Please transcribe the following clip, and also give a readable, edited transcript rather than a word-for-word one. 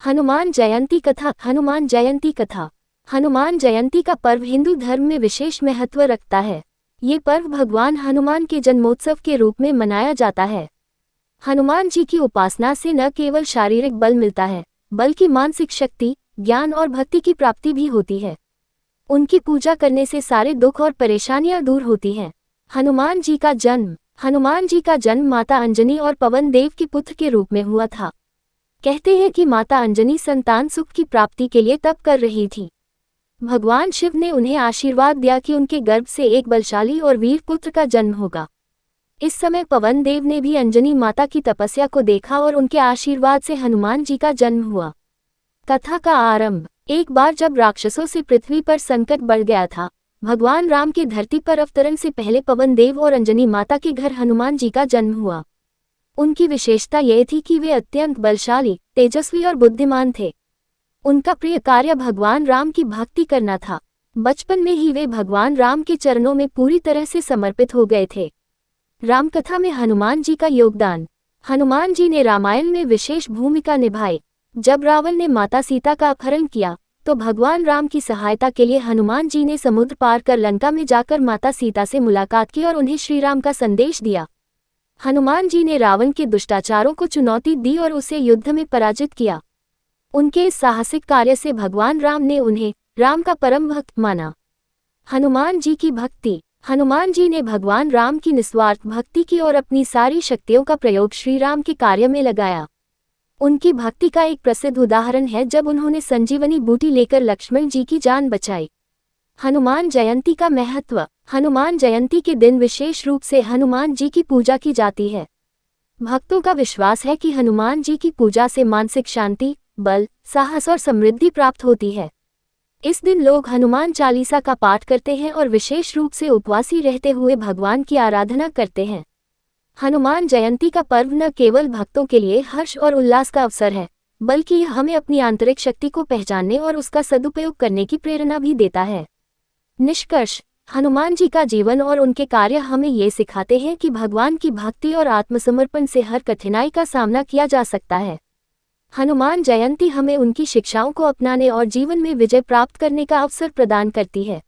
हनुमान जयंती कथा। हनुमान जयंती कथा। हनुमान जयंती का पर्व हिंदू धर्म में विशेष महत्व रखता है। ये पर्व भगवान हनुमान के जन्मोत्सव के रूप में मनाया जाता है। हनुमान जी की उपासना से न केवल शारीरिक बल मिलता है, बल्कि मानसिक शक्ति, ज्ञान और भक्ति की प्राप्ति भी होती है। उनकी पूजा करने से सारे दुख और परेशानियां दूर होती हैं। हनुमान जी का जन्म। हनुमान जी का जन्म माता अंजनी और पवन देव के पुत्र के रूप में हुआ था। कहते हैं कि माता अंजनी संतान सुख की प्राप्ति के लिए तप कर रही थी। भगवान शिव ने उन्हें आशीर्वाद दिया कि उनके गर्भ से एक बलशाली और वीर पुत्र का जन्म होगा। इस समय पवन देव ने भी अंजनी माता की तपस्या को देखा और उनके आशीर्वाद से हनुमान जी का जन्म हुआ। कथा का आरंभ। एक बार जब राक्षसों से पृथ्वी पर संकट बढ़ गया था, भगवान राम के धरती पर अवतरण से पहले पवन देव और अंजनी माता के घर हनुमान जी का जन्म हुआ। उनकी विशेषता यह थी कि वे अत्यंत बलशाली, तेजस्वी और बुद्धिमान थे। उनका प्रिय कार्य भगवान राम की भक्ति करना था। बचपन में ही वे भगवान राम के चरणों में पूरी तरह से समर्पित हो गए थे। रामकथा में हनुमान जी का योगदान। हनुमान जी ने रामायण में विशेष भूमिका निभाई। जब रावण ने माता सीता का अपहरण किया, तो भगवान राम की सहायता के लिए हनुमान जी ने समुद्र पार कर लंका में जाकर माता सीता से मुलाकात की और उन्हें श्री राम का संदेश दिया। हनुमान जी ने रावण के दुष्टाचारों को चुनौती दी और उसे युद्ध में पराजित किया। उनके इस साहसिक कार्य से भगवान राम ने उन्हें राम का परम भक्त माना। हनुमान जी की भक्ति। हनुमान जी ने भगवान राम की निस्वार्थ भक्ति की और अपनी सारी शक्तियों का प्रयोग श्री राम के कार्य में लगाया। उनकी भक्ति का एक प्रसिद्ध उदाहरण है जब उन्होंने संजीवनी बूटी लेकर लक्ष्मण जी की जान बचाई। हनुमान जयंती का महत्व। हनुमान जयंती के दिन विशेष रूप से हनुमान जी की पूजा की जाती है। भक्तों का विश्वास है कि हनुमान जी की पूजा से मानसिक शांति, बल, साहस और समृद्धि प्राप्त होती है। इस दिन लोग हनुमान चालीसा का पाठ करते हैं और विशेष रूप से उपवासी रहते हुए भगवान की आराधना करते हैं। हनुमान जयंती का पर्व न केवल भक्तों के लिए हर्ष और उल्लास का अवसर है, बल्कि यह हमें अपनी आंतरिक शक्ति को पहचानने और उसका सदुपयोग करने की प्रेरणा भी देता है। निष्कर्ष। हनुमान जी का जीवन और उनके कार्य हमें ये सिखाते हैं कि भगवान की भक्ति और आत्मसमर्पण से हर कठिनाई का सामना किया जा सकता है। हनुमान जयंती हमें उनकी शिक्षाओं को अपनाने और जीवन में विजय प्राप्त करने का अवसर प्रदान करती है।